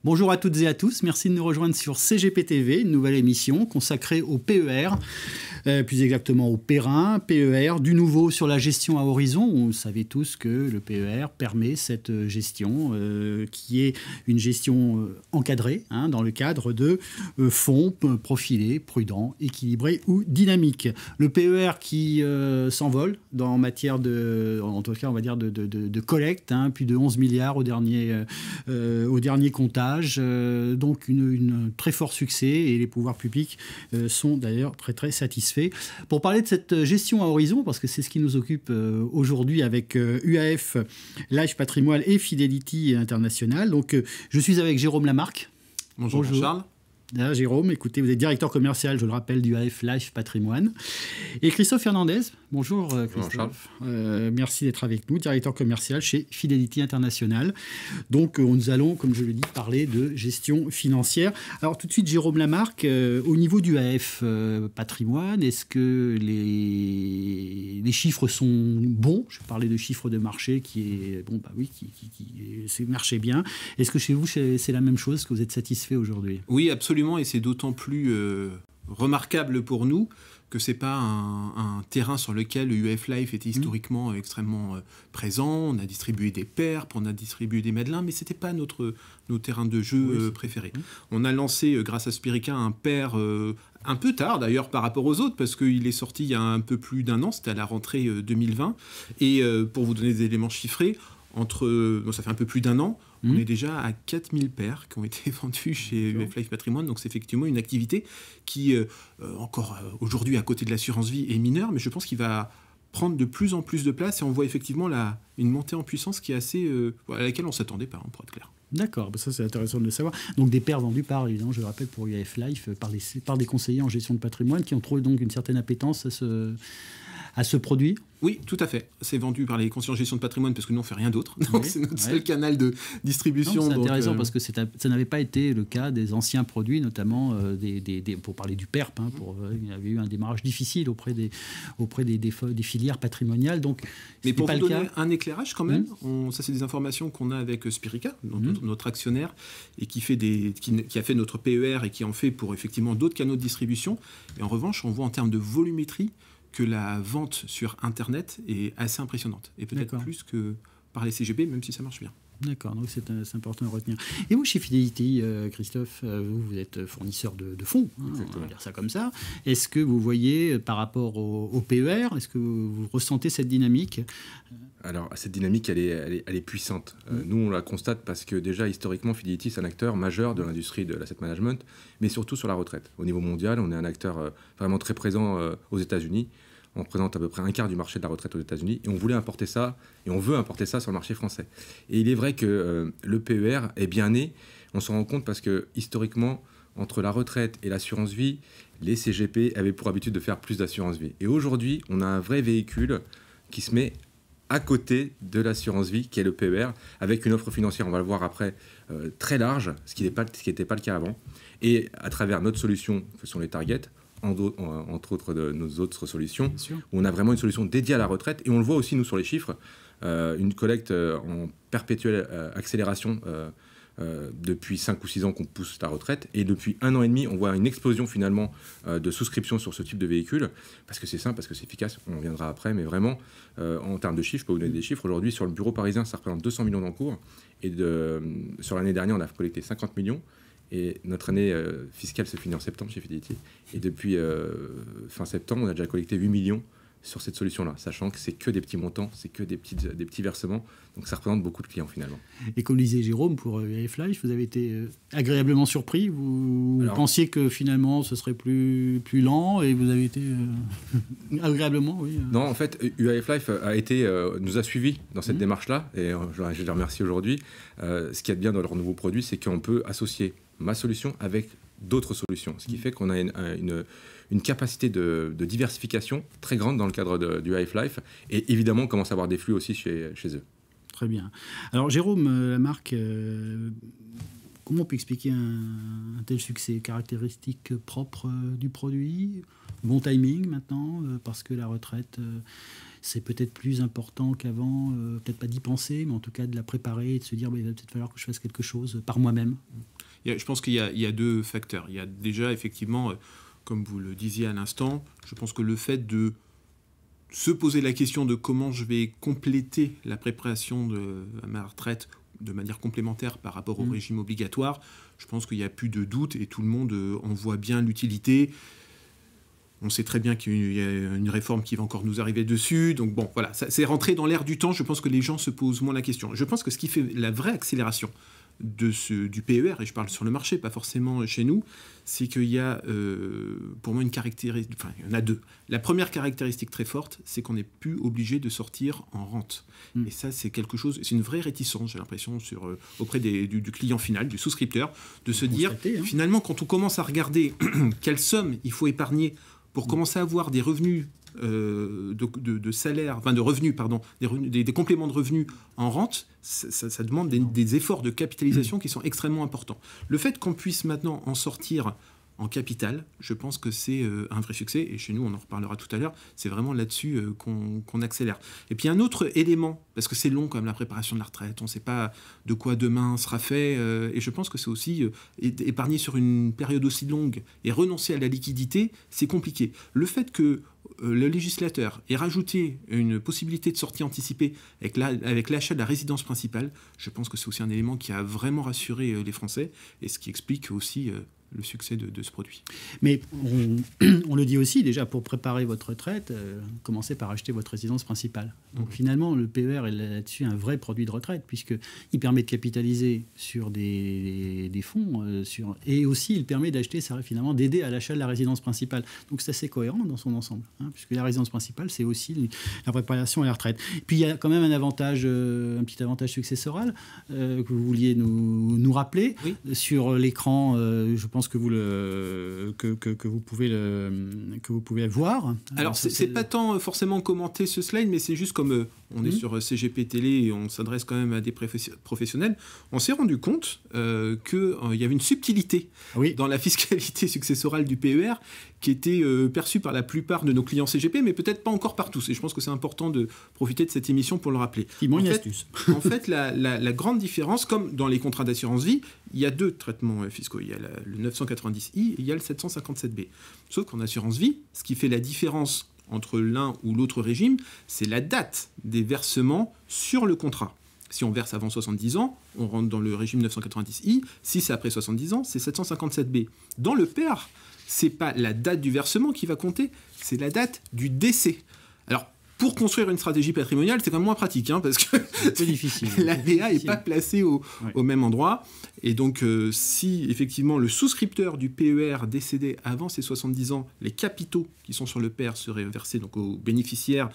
Bonjour à toutes et à tous, merci de nous rejoindre sur CGP TV, une nouvelle émission consacrée au PER, plus exactement au PERIN, PER, du nouveau sur la gestion à horizon. Vous savez tous que le PER permet cette gestion qui est une gestion encadrée dans le cadre de fonds profilés, prudents, équilibrés ou dynamiques. Le PER qui s'envole en matière en tout cas on va dire de collecte, plus de 11 milliards au dernier comptage. Donc une très fort succès et les pouvoirs publics sont d'ailleurs très très satisfaits. Pour parler de cette gestion à horizon, parce que c'est ce qui nous occupe aujourd'hui avec UAF, Life Patrimoine et Fidelity International. Donc je suis avec Jérôme Lamarque. Bonjour. Charles. Jérôme, écoutez, vous êtes directeur commercial, je le rappelle, du UAF Life Patrimoine. Et Christophe Fernandez, bonjour Christophe. Bonjour, merci d'être avec nous, directeur commercial chez Fidelity International. Donc nous allons, comme je le dis, parler de gestion financière. Alors tout de suite, Jérôme Lamarque, au niveau du UAF Patrimoine, est-ce que les chiffres sont bons? Je parlais de chiffres de marché qui est, bon, bah oui, qui marchait bien. Est-ce que chez vous, c'est la même chose, que vous êtes satisfait aujourd'hui? Oui, absolument. Et c'est d'autant plus remarquable pour nous que ce n'est pas un terrain sur lequel le UF Life était historiquement extrêmement présent. On a distribué des PERP, on a distribué des Madelins, mais ce n'était pas nos terrains de jeu préférés. On a lancé, grâce à Spirica, un PER un peu tard d'ailleurs par rapport aux autres, parce qu'il est sorti il y a un peu plus d'un an, c'était à la rentrée 2020. Et pour vous donner des éléments chiffrés, ça fait un peu plus d'un an, on est déjà à 4000 paires qui ont été vendus chez UF Life Patrimoine. Donc c'est effectivement une activité qui, encore aujourd'hui à côté de l'assurance vie, est mineure, mais je pense qu'il va prendre de plus en plus de place et on voit effectivement une montée en puissance qui est assez, à laquelle on ne s'attendait pas, pour être clair. D'accord, ça c'est intéressant de le savoir. Donc des paires vendues par, évidemment, je le rappelle, pour UF Life, par des conseillers en gestion de patrimoine qui ont trouvé donc une certaine appétence à ce produit. Oui, tout à fait. C'est vendu par les conseillers en gestion de patrimoine parce que nous, on ne fait rien d'autre. Donc, c'est notre seul canal de distribution. C'est intéressant parce que ça n'avait pas été le cas des anciens produits, notamment pour parler du PERP. Il y avait eu un démarrage difficile auprès des filières patrimoniales. Donc, mais pour vous donner un éclairage quand même, ça c'est des informations qu'on a avec Spirica, notre actionnaire, et qui a fait notre PER et qui en fait pour effectivement d'autres canaux de distribution. Et en revanche, on voit en termes de volumétrie que la vente sur Internet est assez impressionnante. Et peut-être plus que par les CGP, même si ça marche bien. D'accord, donc c'est important à retenir. Et vous, chez Fidelity, Christophe, vous êtes fournisseur de fonds, on va dire ça comme ça. Est-ce que vous voyez, par rapport au PER, est-ce que vous ressentez cette dynamique? Alors, cette dynamique, elle est puissante. Nous, on la constate parce que déjà, historiquement, Fidelity, c'est un acteur majeur de l'industrie de l'asset management, mais surtout sur la retraite. Au niveau mondial, on est un acteur vraiment très présent aux États-Unis. On représente à peu près un quart du marché de la retraite aux États-Unis et on voulait importer ça, et on veut importer ça sur le marché français. Et il est vrai que le PER est bien né, on s'en rend compte parce que historiquement, entre la retraite et l'assurance vie, les CGP avaient pour habitude de faire plus d'assurance vie. Et aujourd'hui, on a un vrai véhicule qui se met à côté de l'assurance vie, qui est le PER, avec une offre financière, on va le voir après, très large, ce qui n'était pas le cas avant. Et à travers notre solution, ce sont les targets, entre autres de nos autres solutions, où on a vraiment une solution dédiée à la retraite. Et on le voit aussi, nous, sur les chiffres, une collecte en perpétuelle accélération depuis 5 ou 6 ans qu'on pousse la retraite. Et depuis 1 an et demi, on voit une explosion, finalement, de souscription sur ce type de véhicule, parce que c'est simple, parce que c'est efficace, on reviendra après, mais vraiment, en termes de chiffres, je peux vous donner des chiffres. Aujourd'hui, sur le bureau parisien, ça représente 200 millions d'encours. Et sur l'année dernière, on a collecté 50 millions. Et notre année fiscale se finit en septembre chez Fidelity. Et depuis fin septembre, on a déjà collecté 8 millions sur cette solution-là, sachant que c'est que des petits montants, c'est que des petits versements. Donc ça représente beaucoup de clients finalement. Et comme disait Jérôme, pour UF Life, vous avez été agréablement surpris. Vous pensiez que finalement ce serait plus lent et vous avez été agréablement, oui. Non, en fait, UF Life nous a suivis dans cette démarche-là, et je les remercie aujourd'hui. Ce qu'il y a de bien dans leur nouveau produit, c'est qu'on peut associer ma solution avec d'autres solutions, ce qui fait qu'on a une capacité de diversification très grande dans le cadre du UF Life, et évidemment on commence à avoir des flux aussi chez eux. Très bien. Alors Jérôme Lamarque, comment on peut expliquer un tel succès? Caractéristiques propres du produit, bon timing maintenant, parce que la retraite c'est peut-être plus important qu'avant, peut-être pas d'y penser, mais en tout cas de la préparer et de se dire il va peut-être falloir que je fasse quelque chose par moi-même. Je pense qu'il y a deux facteurs. Il y a déjà effectivement, comme vous le disiez à l'instant, je pense que le fait de se poser la question de comment je vais compléter la préparation à ma retraite de manière complémentaire par rapport au régime obligatoire, je pense qu'il n'y a plus de doute et tout le monde en voit bien l'utilité. On sait très bien qu'il y a une réforme qui va encore nous arriver dessus. Donc bon, voilà, c'est rentré dans l'air du temps. Je pense que les gens se posent moins la question. Je pense que ce qui fait la vraie accélération du PER, et je parle sur le marché, pas forcément chez nous, c'est qu'il y a pour moi une caractéristique, enfin il y en a deux. La première caractéristique très forte, c'est qu'on n'est plus obligé de sortir en rente. Et ça, c'est quelque chose, c'est une vraie réticence, j'ai l'impression, auprès du client final, du souscripteur, de se dire, finalement, quand on commence à regarder quelle somme il faut épargner pour commencer à avoir des revenus de salaire, enfin de revenus, pardon, des compléments de revenus en rente, ça demande des efforts de capitalisation qui sont extrêmement importants. Le fait qu'on puisse maintenant en sortir en capital, je pense que c'est un vrai succès, et chez nous, on en reparlera tout à l'heure, c'est vraiment là-dessus qu'on accélère. Et puis un autre élément, parce que c'est long quand même la préparation de la retraite, on ne sait pas de quoi demain sera fait, et je pense que c'est aussi épargner sur une période aussi longue et renoncer à la liquidité, c'est compliqué. Le fait que le législateur ait rajouté une possibilité de sortie anticipée avec l'achat de la résidence principale, je pense que c'est aussi un élément qui a vraiment rassuré les Français, et ce qui explique aussi le succès de ce produit. Mais on le dit aussi, déjà, pour préparer votre retraite, commencez par acheter votre résidence principale. Donc finalement, le PER est là-dessus un vrai produit de retraite, puisqu'il permet de capitaliser sur des fonds, et aussi il permet d'acheter, finalement, d'aider à l'achat de la résidence principale. Donc c'est assez cohérent dans son ensemble, puisque la résidence principale, c'est aussi la préparation à la retraite. Puis il y a quand même un petit avantage successoral que vous vouliez nous rappeler. Oui. Sur l'écran, je pense que vous pouvez voir. Alors c'est pas tant forcément commenter ce slide, mais c'est juste comme on est sur CGP Télé et on s'adresse quand même à des professionnels, on s'est rendu compte qu'il y avait une subtilité dans la fiscalité successorale du PER qui était perçue par la plupart de nos clients CGP, mais peut-être pas encore par tous. Et je pense que c'est important de profiter de cette émission pour le rappeler. Astuce. En fait, la grande différence, comme dans les contrats d'assurance vie, il y a deux traitements fiscaux. Il y a le 990i et il y a le 757b. Sauf qu'en assurance vie, ce qui fait la différence entre l'un ou l'autre régime, c'est la date des versements sur le contrat. Si on verse avant 70 ans, on rentre dans le régime 990i. Si c'est après 70 ans, c'est 757b. Dans le PER, c'est pas la date du versement qui va compter, c'est la date du décès. Alors, pour construire une stratégie patrimoniale, c'est quand même moins pratique, parce que c'est difficile. L'APA n'est pas placée au même endroit. Et donc, si effectivement le souscripteur du PER décédé avant ses 70 ans, les capitaux qui sont sur le PER seraient versés donc aux bénéficiaires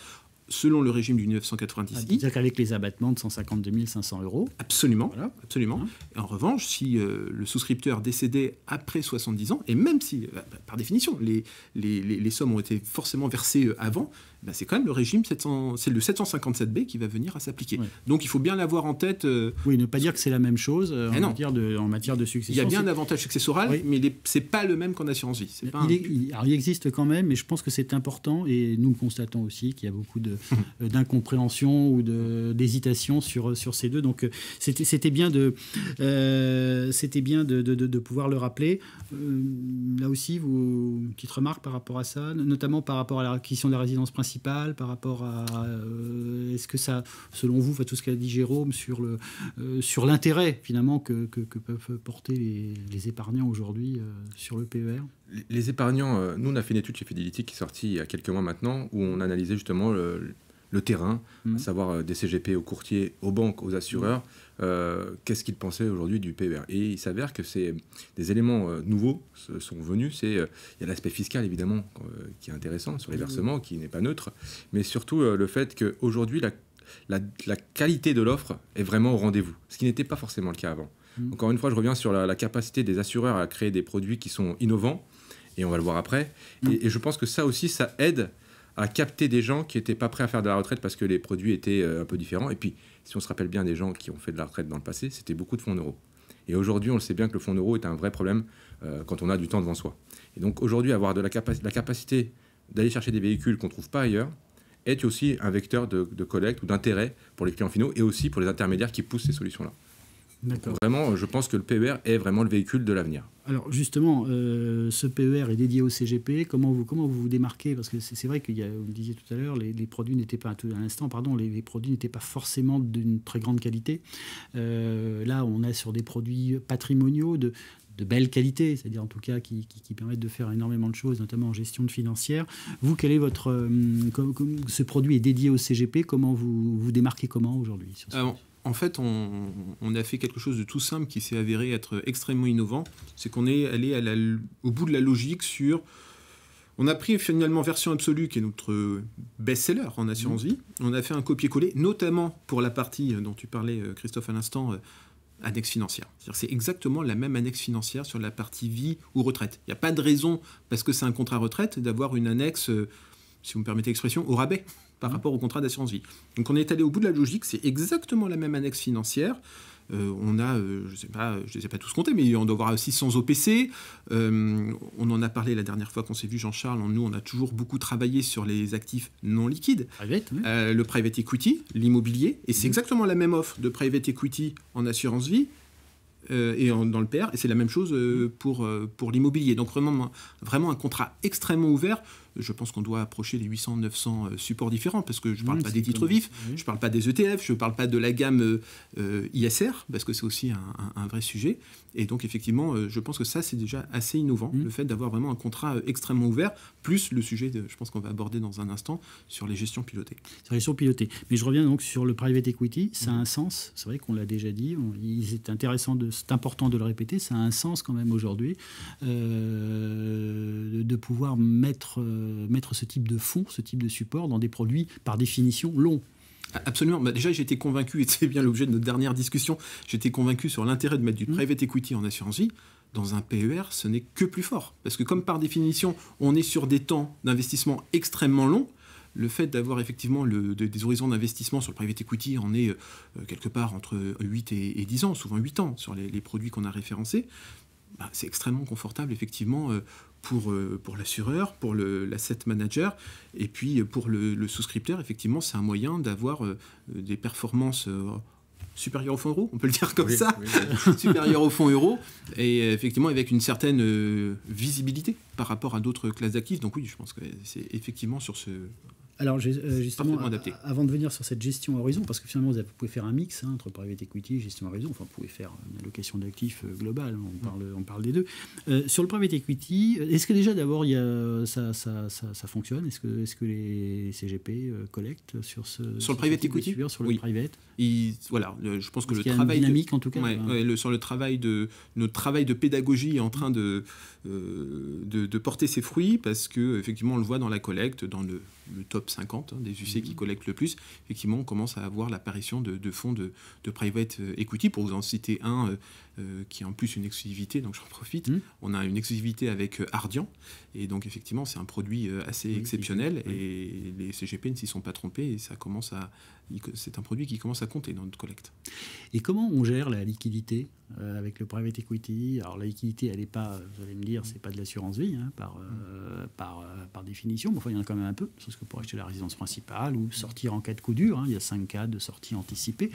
selon le régime du 990i. C'est-à-dire qu'avec les abattements de 152 500 €. Absolument, voilà. Absolument. Et en revanche, si le souscripteur décédait après 70 ans, et même si, par définition, les sommes ont été forcément versées avant, c'est quand même le régime, c'est le 757b qui va venir à s'appliquer. Oui. Donc il faut bien l'avoir en tête. Oui, ne pas dire que c'est la même chose en matière de succession. Il y a bien un avantage successoral, mais c'est pas le même qu'en assurance vie. Il existe quand même, mais je pense que c'est important, et nous constatons aussi qu'il y a beaucoup d'incompréhension ou d'hésitation sur ces deux. Donc c'était bien de pouvoir le rappeler. Là aussi, une petite remarque par rapport à ça, notamment par rapport à la question de la résidence principale, par rapport à est-ce que ça, selon vous, tout ce qu'a dit Jérôme sur l'intérêt finalement que peuvent porter les épargnants aujourd'hui sur le PER. Les épargnants, nous on a fait une étude chez Fidelity qui est sortie il y a quelques mois maintenant, où on analysait justement le terrain, à savoir des CGP aux courtiers, aux banques, aux assureurs, qu'est-ce qu'ils pensaient aujourd'hui du PER. Et il s'avère que c'est des éléments nouveaux sont venus. Il y a l'aspect fiscal évidemment qui est intéressant sur les versements, qui n'est pas neutre, mais surtout le fait qu'aujourd'hui la qualité de l'offre est vraiment au rendez-vous, ce qui n'était pas forcément le cas avant. Encore une fois, je reviens sur la capacité des assureurs à créer des produits qui sont innovants, et on va le voir après. Et je pense que ça aussi, ça aide à capter des gens qui n'étaient pas prêts à faire de la retraite parce que les produits étaient un peu différents. Et puis, si on se rappelle bien des gens qui ont fait de la retraite dans le passé, c'était beaucoup de fonds euros. Et aujourd'hui, on le sait bien que le fonds euro est un vrai problème quand on a du temps devant soi. Et donc aujourd'hui, avoir la capacité d'aller chercher des véhicules qu'on ne trouve pas ailleurs est aussi un vecteur de collecte ou d'intérêt pour les clients finaux et aussi pour les intermédiaires qui poussent ces solutions-là. D'accord. Vraiment, je pense que le PER est vraiment le véhicule de l'avenir. Alors justement, ce PER est dédié au CGP. Comment vous démarquez? Parce que c'est vrai qu'il y a, vous le disiez tout à l'heure, les produits n'étaient pas, à l'instant, pardon, les produits n'étaient pas forcément d'une très grande qualité. Là, on est sur des produits patrimoniaux de belle qualité, c'est-à-dire en tout cas qui permettent de faire énormément de choses, notamment en gestion de financière. Vous, quel est votre... ce produit est dédié au CGP, comment vous démarquez aujourd'hui sur ce produit? En fait, on a fait quelque chose de tout simple qui s'est avéré être extrêmement innovant. C'est qu'on est allé au bout de la logique sur... On a pris finalement Version Absolue, qui est notre best-seller en assurance vie. On a fait un copier-coller, notamment pour la partie dont tu parlais, Christophe, à l'instant, annexe financière. C'est exactement la même annexe financière sur la partie vie ou retraite. Il n'y a pas de raison, parce que c'est un contrat retraite, d'avoir une annexe, si vous me permettez l'expression, au rabais par rapport au contrat d'assurance vie. Donc on est allé au bout de la logique, c'est exactement la même annexe financière. On a, je ne les ai pas tous comptés, mais on doit avoir 600 OPC. On en a parlé la dernière fois qu'on s'est vu, Jean-Charles. Nous, on a toujours beaucoup travaillé sur les actifs non liquides. Private, oui. Le private equity, l'immobilier. Et c'est exactement la même offre de private equity en assurance vie et dans le PR. Et c'est la même chose pour l'immobilier. Donc vraiment un contrat extrêmement ouvert. Je pense qu'on doit approcher les 800-900 supports différents, parce que je ne parle pas des titres vifs, je ne parle pas des ETF, je ne parle pas de la gamme ISR, parce que c'est aussi un vrai sujet. Et donc, effectivement, je pense que ça, c'est déjà assez innovant, le fait d'avoir vraiment un contrat extrêmement ouvert, plus le sujet, je pense qu'on va aborder dans un instant, sur les gestions pilotées. Sur les gestions pilotées. Mais je reviens donc sur le private equity, ça a un sens, c'est vrai qu'on l'a déjà dit, c'est intéressant, c'est important de le répéter, ça a un sens quand même aujourd'hui, de pouvoir mettre ce type de fonds, ce type de support dans des produits par définition longs. Absolument. Déjà, j'étais convaincu, et c'est bien l'objet de notre dernière discussion, j'étais convaincu sur l'intérêt de mettre du private equity en assurance vie. Dans un PER, ce n'est que plus fort. Parce que comme par définition, on est sur des temps d'investissement extrêmement longs, le fait d'avoir effectivement des horizons d'investissement sur le private equity, on est quelque part entre 8 et 10 ans, souvent 8 ans sur les produits qu'on a référencés. C'est extrêmement confortable, effectivement, pour l'assureur, pour l'asset manager, et puis pour le souscripteur. Effectivement, c'est un moyen d'avoir des performances supérieures au fonds euro, on peut le dire comme ça, supérieures au fonds euro, et effectivement avec une certaine visibilité par rapport à d'autres classes d'actifs. Donc oui, je pense que c'est effectivement sur ce... Alors justement, avant de venir sur cette gestion à horizon, parce que finalement vous pouvez faire un mix entre private equity et gestion à horizon, enfin vous pouvez faire une allocation d'actifs globale, on parle des deux. Sur le private equity, est-ce que déjà d'abord ça fonctionne? Est-ce que les CGP collectent sur le private equity, sur le private? Voilà, je pense que le travail dynamique en tout cas. Sur notre travail de pédagogie est en train de porter ses fruits, parce que effectivement on le voit dans la collecte, dans le top 50 des UC qui collectent le plus. Effectivement, on commence à avoir l'apparition de fonds de private equity. Pour vous en citer un qui a en plus une exclusivité, donc j'en profite. On a une exclusivité avec Ardian, et donc effectivement c'est un produit assez exceptionnel, et les CGP ne s'y sont pas trompés, et c'est un produit qui commence à compter dans notre collecte. Et comment on gère la liquidité avec le private equity? Alors la liquidité, elle n'est pas, vous allez me dire, c'est pas de l'assurance vie par définition, mais enfin il y en a quand même un peu, parce que pour acheter la résidence principale ou sortir en cas de coup dur, il y a 5 cas de sortie anticipée.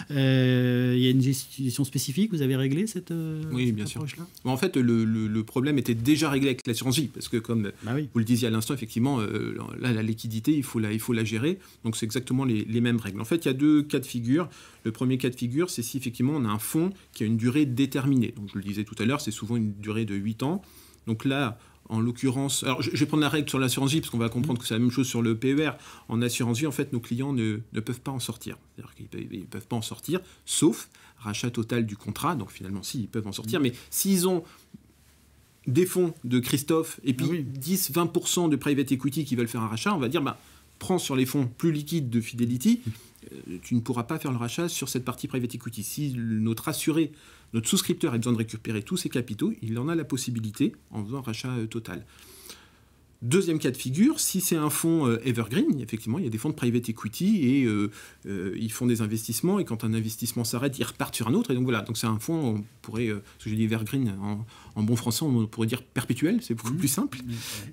Il y a une gestion spécifique, vous avez réglé cette oui, bien sûr. En fait, le problème était déjà réglé avec l'assurance vie, parce que comme vous le disiez à l'instant, effectivement, là, la liquidité, il faut la gérer, donc c'est exactement les mêmes règles. En fait, il y a 2 cas de figure. Le premier cas de figure, c'est si effectivement on a un fonds qui a une durée déterminée. Donc je le disais tout à l'heure, c'est souvent une durée de 8 ans. Donc là, en l'occurrence, alors je vais prendre la règle sur l'assurance vie, parce qu'on va comprendre que c'est la même chose sur le PER. En assurance vie, en fait, nos clients ne peuvent pas en sortir. C'est-à-dire qu'ils ne peuvent pas en sortir, sauf rachat total du contrat. Donc finalement, si, ils peuvent en sortir. Mais s'ils ont des fonds de Christophe et puis 10-20% de private equity qui veulent faire un rachat, on va dire, prends sur les fonds plus liquides de Fidelity, tu ne pourras pas faire le rachat sur cette partie private equity. Si notre assuré, notre souscripteur a besoin de récupérer tous ses capitaux, il en a la possibilité en faisant un rachat total. Deuxième cas de figure, si c'est un fonds evergreen, effectivement, il y a des fonds de private equity et ils font des investissements, et quand un investissement s'arrête, ils repartent sur un autre. Et donc voilà, donc c'est un fonds, on pourrait, ce que j'ai dit evergreen en bon français, on pourrait dire perpétuel, c'est beaucoup plus simple.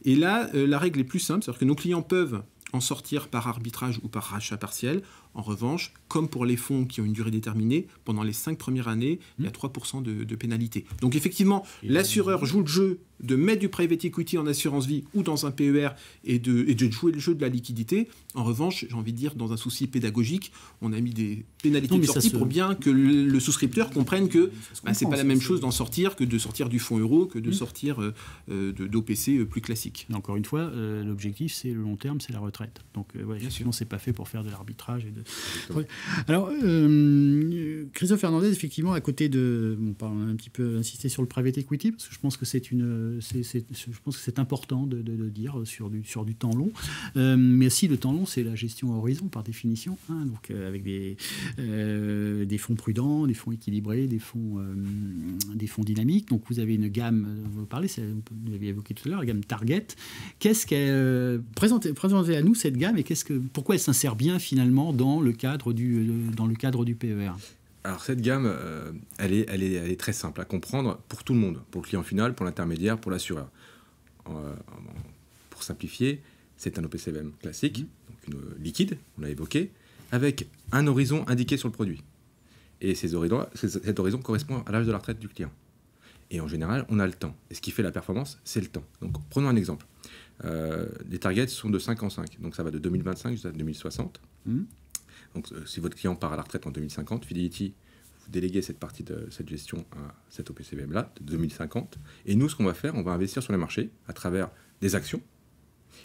Et là, la règle est plus simple, c'est-à-dire que nos clients peuvent en sortir par arbitrage ou par rachat partiel. En revanche, comme pour les fonds qui ont une durée déterminée, pendant les 5 premières années, il y a 3% de pénalité. Donc effectivement, l'assureur joue le jeu de mettre du private equity en assurance vie ou dans un PER et de jouer le jeu de la liquidité. En revanche, j'ai envie de dire, dans un souci pédagogique, on a mis des pénalités de sortie pour bien que le souscripteur comprenne que c'est pas la même chose d'en sortir que de sortir du fonds euro, que de sortir d'OPC plus classique. Mais encore une fois, l'objectif, c'est le long terme, c'est la retraite. Donc, effectivement, c'est pas fait pour faire de l'arbitrage. Ouais. Alors, Christophe Fernandez, effectivement, à côté de... on a un petit peu insisté sur le private equity, parce que je pense que c'est important de dire sur du temps long. Mais aussi, le temps long, c'est la gestion à horizon, par définition. Hein, donc, avec des fonds prudents, des fonds équilibrés, des fonds dynamiques. Donc, vous avez une gamme, vous parlez, vous l'avez évoqué tout à l'heure, la gamme Target. Présentez à nous cette gamme et pourquoi elle s'insère bien, finalement, dans le cadre du PER. Alors cette gamme, elle est très simple à comprendre pour tout le monde, pour le client final, pour l'intermédiaire, pour l'assureur. Pour simplifier, c'est un OPCVM classique, donc une liquide, on l'a évoqué, avec un horizon indiqué sur le produit. Et cet horizon correspond à l'âge de la retraite du client. Et en général, on a le temps. Et ce qui fait la performance, c'est le temps. Donc prenons un exemple. Les targets sont de 5 en 5, donc ça va de 2025 jusqu'à 2060. Donc, si votre client part à la retraite en 2050, Fidelity, vous déléguez cette partie de cette gestion à cet OPCVM-là, de 2050. Et nous, ce qu'on va faire, on va investir sur les marchés à travers des actions.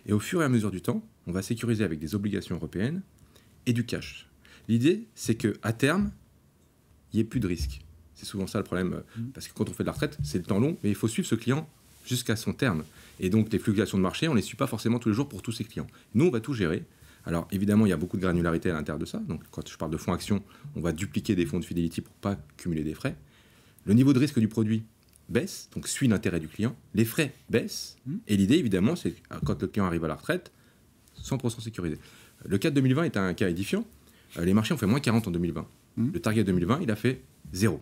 Et au fur et à mesure du temps, on va sécuriser avec des obligations européennes et du cash. L'idée, c'est qu'à terme, il n'y ait plus de risque. C'est souvent ça le problème, parce que quand on fait de la retraite, c'est le temps long, mais il faut suivre ce client jusqu'à son terme. Et donc, les fluctuations de marché, on ne les suit pas forcément tous les jours pour tous ces clients. Nous, on va tout gérer. Alors évidemment, il y a beaucoup de granularité à l'intérieur de ça. Donc quand je parle de fonds actions, on va dupliquer des fonds de Fidelity pour ne pas cumuler des frais. Le niveau de risque du produit baisse, donc suit l'intérêt du client. Les frais baissent. Et l'idée, évidemment, c'est que quand le client arrive à la retraite, 100% sécurisé. Le cas de 2020 est un cas édifiant. Les marchés ont fait moins 40 en 2020. Le target 2020, il a fait 0.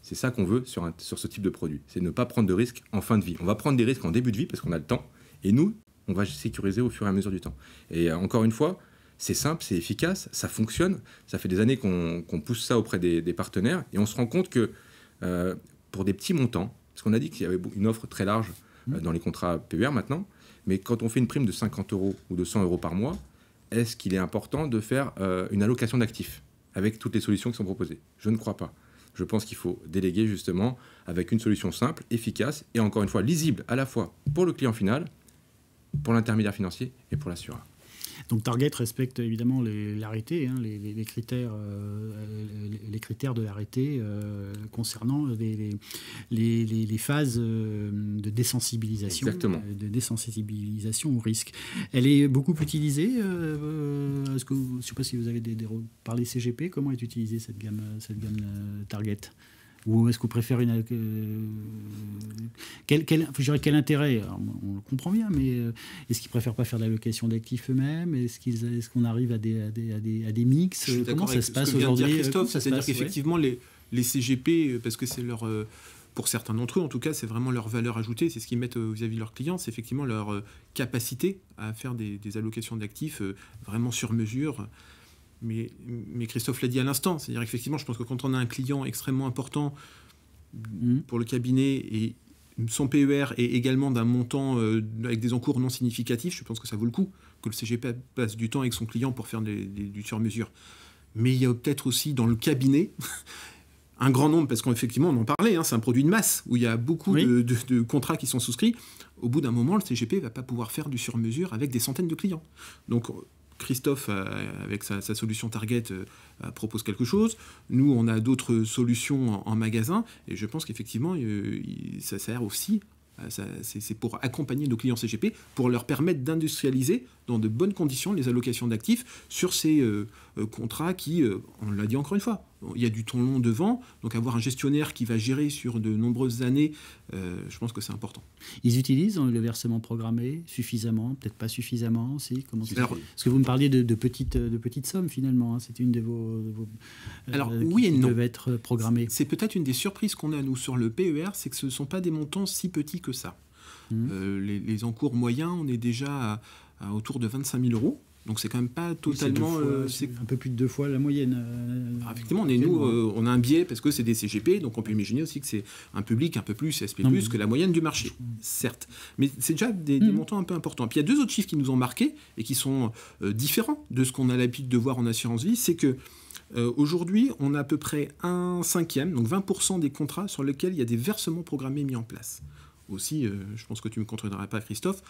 C'est ça qu'on veut sur ce type de produit. C'est ne pas prendre de risques en fin de vie. On va prendre des risques en début de vie parce qu'on a le temps. Et nous, on va sécuriser au fur et à mesure du temps. Et encore une fois, c'est simple, c'est efficace, ça fonctionne. Ça fait des années qu'on pousse ça auprès des partenaires. Et on se rend compte que pour des petits montants, parce qu'on a dit qu'il y avait une offre très large dans les contrats PER maintenant, mais quand on fait une prime de 50 € ou de 100 € par mois, est-ce qu'il est important de faire une allocation d'actifs avec toutes les solutions qui sont proposées? Je ne crois pas. Je pense qu'il faut déléguer justement avec une solution simple, efficace et encore une fois lisible à la fois pour le client final, pour l'intermédiaire financier et pour l'assureur. Donc Target respecte évidemment l'arrêté, les critères de l'arrêté concernant les phases de désensibilisation. Exactement. De désensibilisation au risque. Elle est beaucoup utilisée. Je ne sais pas si vous avez parlé CGP. Comment est utilisée cette gamme Target? Ou est-ce que vous préférez quel intérêt? Alors, on le comprend bien, mais est-ce qu'ils ne préfèrent pas faire de l'allocation d'actifs eux-mêmes? Est-ce qu'on arrive à des mix? Comment ça se passe aujourd'hui, Christophe? C'est-à-dire qu'effectivement, les CGP, parce que c'est leur... pour certains d'entre eux, en tout cas, c'est vraiment leur valeur ajoutée, c'est ce qu'ils mettent vis-à-vis de leurs clients, c'est effectivement leur capacité à faire des allocations d'actifs vraiment sur mesure. Mais Christophe l'a dit à l'instant, c'est-à-dire effectivement, je pense que quand on a un client extrêmement important pour le cabinet et son PER est également d'un montant avec des encours non significatifs, je pense que ça vaut le coup que le CGP passe du temps avec son client pour faire du sur-mesure. Mais il y a peut-être aussi dans le cabinet un grand nombre, parce qu'effectivement, on en parlait, c'est un produit de masse où il y a beaucoup de contrats qui sont souscrits. Au bout d'un moment, le CGP ne va pas pouvoir faire du sur-mesure avec des centaines de clients. Donc, Christophe, avec sa solution Target, propose quelque chose. Nous, on a d'autres solutions en magasin. Et je pense qu'effectivement, ça sert aussi, c'est pour accompagner nos clients CGP, pour leur permettre d'industrialiser dans de bonnes conditions les allocations d'actifs sur ces contrats qui, on l'a dit encore une fois, il y a du temps long devant. Donc avoir un gestionnaire qui va gérer sur de nombreuses années, je pense que c'est important. Ils utilisent le versement programmé suffisamment, peut-être pas suffisamment aussi. Parce que vous me parliez de petites sommes finalement. C'est une de vos oui et non. Peuvent être programmées. C'est peut-être une des surprises qu'on a nous sur le PER, c'est que ce ne sont pas des montants si petits que ça. Les encours moyens, on est déjà à autour de 25 000 €. Donc c'est quand même pas totalement... c'est un peu plus de 2 fois la moyenne. Effectivement, on a un biais parce que c'est des CGP, donc on peut imaginer aussi que c'est un public un peu plus SP+, que la moyenne du marché, certes. Mais c'est déjà des montants un peu importants. Puis il y a 2 autres chiffres qui nous ont marqués et qui sont différents de ce qu'on a l'habitude de voir en assurance vie, c'est que aujourd'hui, on a à peu près 1/5, donc 20% des contrats sur lesquels il y a des versements programmés mis en place. Aussi, je pense que tu ne me contrediras pas, Christophe,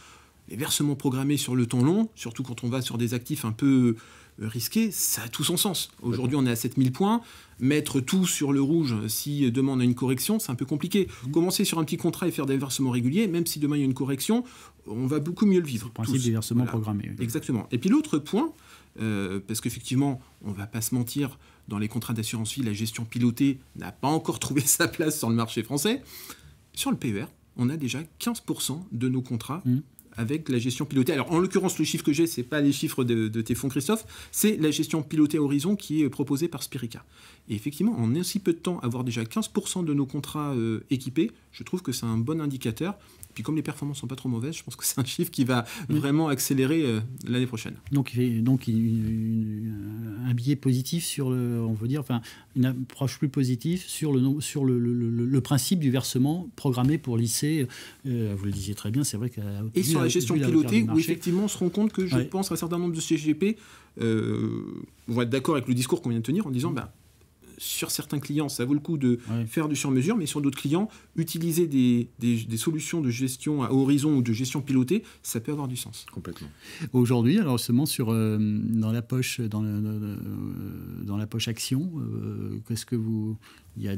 les versements programmés sur le temps long, surtout quand on va sur des actifs un peu risqués, ça a tout son sens. Aujourd'hui, on est à 7000 points. Mettre tout sur le rouge si demain on a une correction, c'est un peu compliqué. Commencer sur un petit contrat et faire des versements réguliers, même si demain il y a une correction, on va beaucoup mieux le vivre. Le principe des versements programmés. Oui. Exactement. Et puis l'autre point, parce qu'effectivement, on ne va pas se mentir, dans les contrats d'assurance vie, la gestion pilotée n'a pas encore trouvé sa place sur le marché français. Sur le PER, on a déjà 15% de nos contrats avec la gestion pilotée. Alors, en l'occurrence, le chiffre que j'ai, ce n'est pas les chiffres de tes fonds, Christophe, c'est la gestion pilotée à horizon qui est proposée par Spirica. Et effectivement, en aussi peu de temps, avoir déjà 15% de nos contrats équipés, je trouve que c'est un bon indicateur. Puis comme les performances ne sont pas trop mauvaises, je pense que c'est un chiffre qui va vraiment accélérer l'année prochaine. Donc un biais positif sur on veut dire, enfin, une approche plus positive sur le principe du versement programmé pour lycée. Vous le disiez très bien, c'est vrai et sur la gestion pilotée, où effectivement on se rend compte que je pense un certain nombre de CGP vont être d'accord avec le discours qu'on vient de tenir en disant sur certains clients, ça vaut le coup de faire du sur-mesure, mais sur d'autres clients, utiliser des solutions de gestion à horizon ou de gestion pilotée, ça peut avoir du sens. Complètement. Aujourd'hui, alors seulement dans la poche action, qu'est-ce que vous... Il y a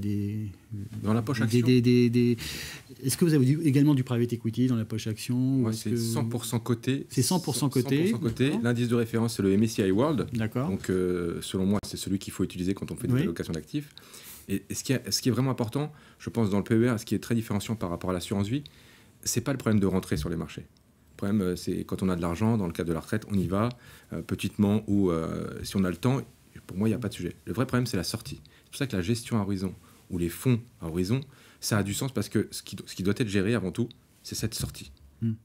dans la poche action. Est-ce que vous avez également du private equity dans la poche action? Ouais, c'est 100% coté. C'est 100% coté. 100% coté. L'indice de référence, c'est le MSCI World. D'accord. Donc, selon moi, c'est celui qu'il faut utiliser quand on fait des allocations d'actifs. Et ce qui est vraiment important, je pense, dans le PER, ce qui est très différenciant par rapport à l'assurance vie, c'est pas le problème de rentrer sur les marchés. Le problème, c'est quand on a de l'argent, dans le cadre de la retraite, on y va petitement ou si on a le temps. Pour moi, il n'y a pas de sujet. Le vrai problème, c'est la sortie. C'est pour ça que la gestion à horizon ou les fonds à horizon, ça a du sens parce que ce qui doit être géré avant tout, c'est cette sortie.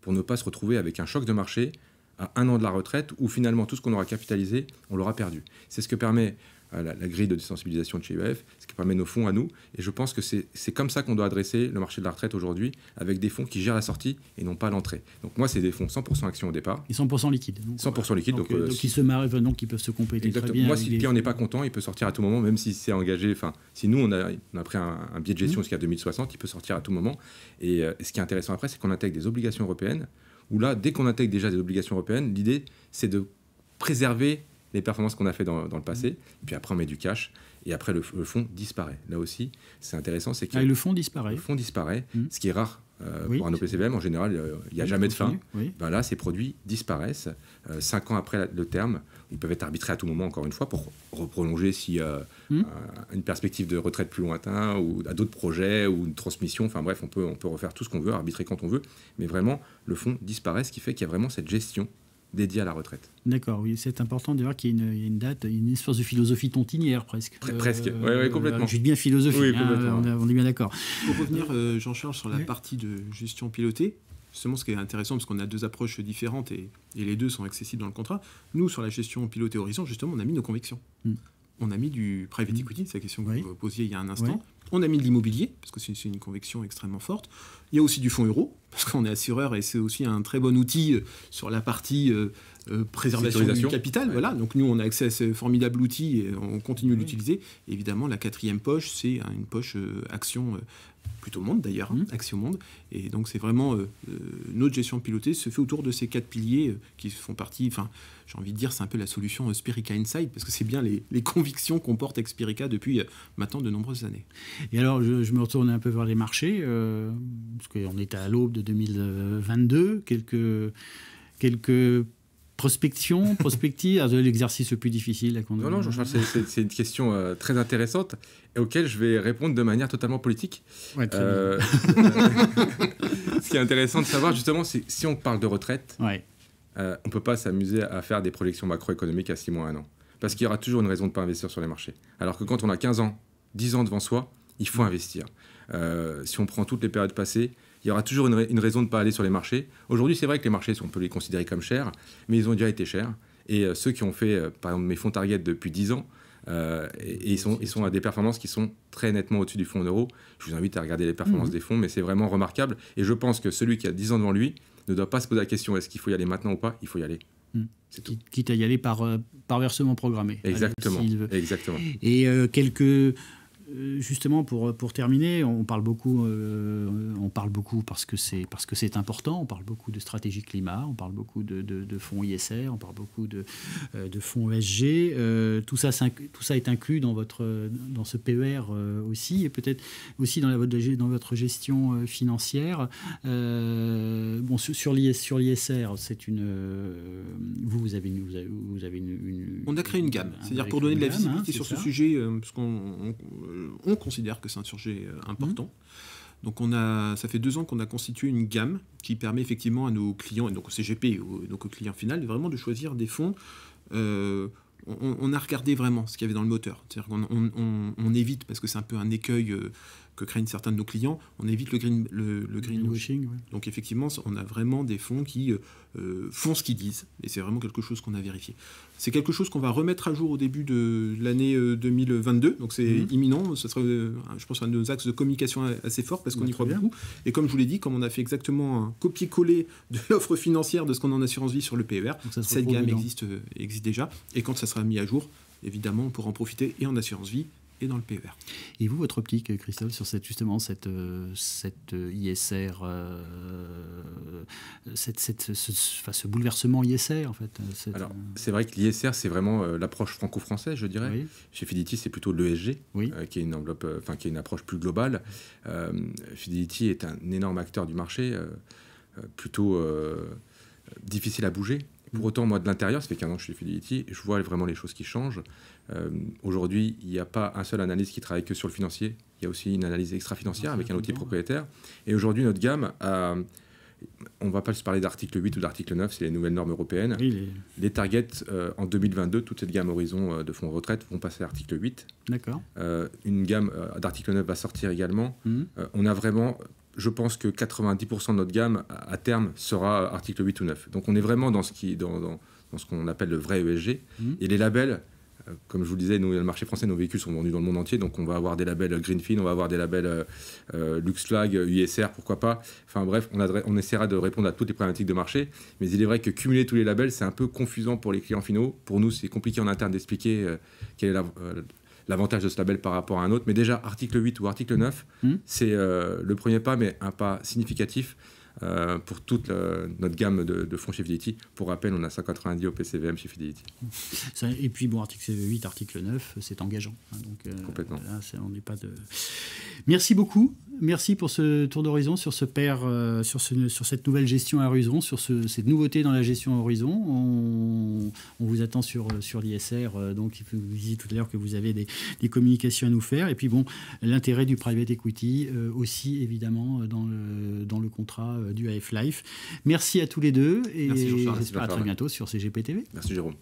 Pour ne pas se retrouver avec un choc de marché à 1 an de la retraite où finalement tout ce qu'on aura capitalisé, on l'aura perdu. C'est ce que permet la grille de désensibilisation de chez UEF, ce qui permet nos fonds à nous. Et je pense que c'est comme ça qu'on doit adresser le marché de la retraite aujourd'hui, avec des fonds qui gèrent la sortie et non pas l'entrée. Donc moi, c'est des fonds 100% actions au départ. Et 100% liquide. 100% liquide. Donc ils se marrent, donc ils peuvent se compléter très bien. Moi, si le client n'est pas content, il peut sortir à tout moment, même si c'est engagé. Enfin, si nous, on a pris un biais de gestion jusqu'à 2060, il peut sortir à tout moment. Et ce qui est intéressant après, c'est qu'on intègre des obligations européennes, où là, dès qu'on intègre déjà des obligations européennes, l'idée, c'est de préserver les performances qu'on a fait dans le passé, et puis après on met du cash, et après le fonds disparaît. Là aussi, c'est intéressant, c'est que le fonds disparaît. Le fonds disparaît, ce qui est rare pour un OPCVM. En général, il n'y a jamais de fin. Là, ces produits disparaissent 5 ans après le terme. Ils peuvent être arbitrés à tout moment, encore une fois, pour reprolonger s'il y a une perspective de retraite plus lointain, ou à d'autres projets, ou une transmission. Enfin bref, on peut refaire tout ce qu'on veut, arbitrer quand on veut, mais vraiment, le fonds disparaît, ce qui fait qu'il y a vraiment cette gestion dédié à la retraite. D'accord, oui, c'est important de voir qu'il y a une date, une espèce de philosophie tontinière presque. Presque, oui, complètement. Je dis bien philosophie, oui, complètement. On est bien d'accord. Pour revenir, Jean-Charles, sur la partie de gestion pilotée, justement, ce qui est intéressant, parce qu'on a 2 approches différentes et les 2 sont accessibles dans le contrat. Nous, sur la gestion pilotée horizon, justement, on a mis nos convictions. On a mis du private equity, c'est la question que vous posiez il y a un instant. On a mis de l'immobilier, parce que c'est une conviction extrêmement forte. Il y a aussi du fonds euro, parce qu'on est assureur et c'est aussi un très bon outil sur la partie préservation du capital. Voilà. Donc nous, on a accès à ce formidable outil et on continue de l'utiliser. Et évidemment, la 4e poche, c'est une poche action, plutôt monde d'ailleurs, action monde. Et donc c'est vraiment notre gestion pilotée se fait autour de ces 4 piliers qui font partie, enfin, j'ai envie de dire, c'est un peu la solution Spirica Inside, parce que c'est bien les convictions qu'on porte avec Spirica depuis maintenant de nombreuses années. Et alors, je me retourne un peu vers les marchés, parce qu'on est à l'aube de 2022, quelques prospectives, l'exercice le plus difficile. Non, Jean-Charles, c'est une question très intéressante et auquel je vais répondre de manière totalement politique. Ouais, très bien. Ce qui est intéressant de savoir, justement, c'est si on parle de retraite, on ne peut pas s'amuser à faire des projections macroéconomiques à 6 mois, 1 an. Parce qu'il y aura toujours une raison de ne pas investir sur les marchés. Alors que quand on a 15 ans, 10 ans devant soi, il faut investir. Si on prend toutes les périodes passées, il y aura toujours une raison de ne pas aller sur les marchés. Aujourd'hui, c'est vrai que les marchés, on peut les considérer comme chers, mais ils ont déjà été chers. Et ceux qui ont fait, par exemple, mes fonds target depuis 10 ans, et ils sont à des performances qui sont très nettement au-dessus du fonds en euros. Je vous invite à regarder les performances des fonds, mais c'est vraiment remarquable. Et je pense que celui qui a 10 ans devant lui ne doit pas se poser la question est-ce qu'il faut y aller maintenant ou pas. Il faut y aller. C'est tout. Quitte à y aller par versement programmé. Exactement. Exactement. Et justement, pour terminer, on parle beaucoup parce que c'est important. On parle beaucoup de stratégie climat, on parle beaucoup de fonds ISR, on parle beaucoup de fonds ESG. Tout ça est inclus dans ce PER aussi, et peut-être aussi dans votre gestion financière. Sur l'ISR, vous avez une. On a créé une gamme, c'est-à-dire pour donner de la visibilité sur ce sujet, parce on considère que c'est un sujet important. Donc ça fait 2 ans qu'on a constitué une gamme qui permet effectivement à nos clients, et donc au CGP, donc au client final, vraiment de choisir des fonds. On a regardé vraiment ce qu'il y avait dans le moteur. C'est-à-dire qu'on évite, parce que c'est un peu un écueil que craignent certains de nos clients, on évite le greenwashing. Ouais. Donc effectivement, on a vraiment des fonds qui font ce qu'ils disent, et c'est vraiment quelque chose qu'on a vérifié. C'est quelque chose qu'on va remettre à jour au début de l'année 2022, donc c'est imminent. Ce sera, je pense, un de nos axes de communication assez fort, parce qu'on y croit beaucoup. Et comme je vous l'ai dit, comme on a fait exactement un copier-coller de l'offre financière de ce qu'on a en assurance vie sur le PER, cette gamme existe déjà, et quand ça sera mis à jour, évidemment, on pourra en profiter et en assurance vie et dans le PER. Et vous, votre optique, Christophe, sur cette ISR, ce bouleversement ISR, en fait. Alors, c'est vrai que l'ISR, c'est vraiment l'approche franco-française, je dirais. Oui. Chez Fidelity, c'est plutôt l'ESG, qui est une enveloppe, qui est une approche plus globale. Fidelity est un énorme acteur du marché, plutôt difficile à bouger. Pour autant, moi, de l'intérieur, ça fait 15 ans que je suis chez Fidelity, je vois vraiment les choses qui changent. Aujourd'hui, il n'y a pas un seul analyste qui travaille que sur le financier. Il y a aussi une analyse extra-financière avec un outil propriétaire. Et aujourd'hui, notre gamme, on ne va pas se parler d'article 8 ou d'article 9, c'est les nouvelles normes européennes. Oui, les targets, en 2022, toute cette gamme horizon de fonds retraite vont passer à l'article 8. D'accord. Une gamme d'article 9 va sortir également. On a vraiment... Je pense que 90% de notre gamme, à terme, sera article 8 ou 9. Donc on est vraiment dans ce qu'on appelle le vrai ESG. Et les labels, comme je vous le disais, nous, le marché français, nos véhicules sont vendus dans le monde entier. Donc on va avoir des labels Greenfin, on va avoir des labels LuxFlag, USR, pourquoi pas. Enfin bref, on essaiera de répondre à toutes les problématiques de marché. Mais il est vrai que cumuler tous les labels, c'est un peu confusant pour les clients finaux. Pour nous, c'est compliqué en interne d'expliquer quel est l'avantage de ce label par rapport à un autre. Mais déjà, article 8 ou article 9, c'est le premier pas, mais un pas significatif pour toute notre gamme de fonds chez Fidelity. Pour rappel, on a 190 OPCVM chez Fidelity. Et puis, article 8, article 9, c'est engageant. Donc, complètement. Là, on n'est pas de... Merci beaucoup. Merci pour ce tour d'horizon sur ce PER, sur cette nouvelle gestion à horizon, sur cette nouveauté dans la gestion à horizon. On vous attend sur l'ISR. Donc, vous disiez tout à l'heure que vous avez des communications à nous faire. Et puis, l'intérêt du private equity aussi, évidemment, dans le contrat du AF Life. Merci à tous les deux. Et j'espère à très bientôt sur CGP TV. Merci, Jérôme.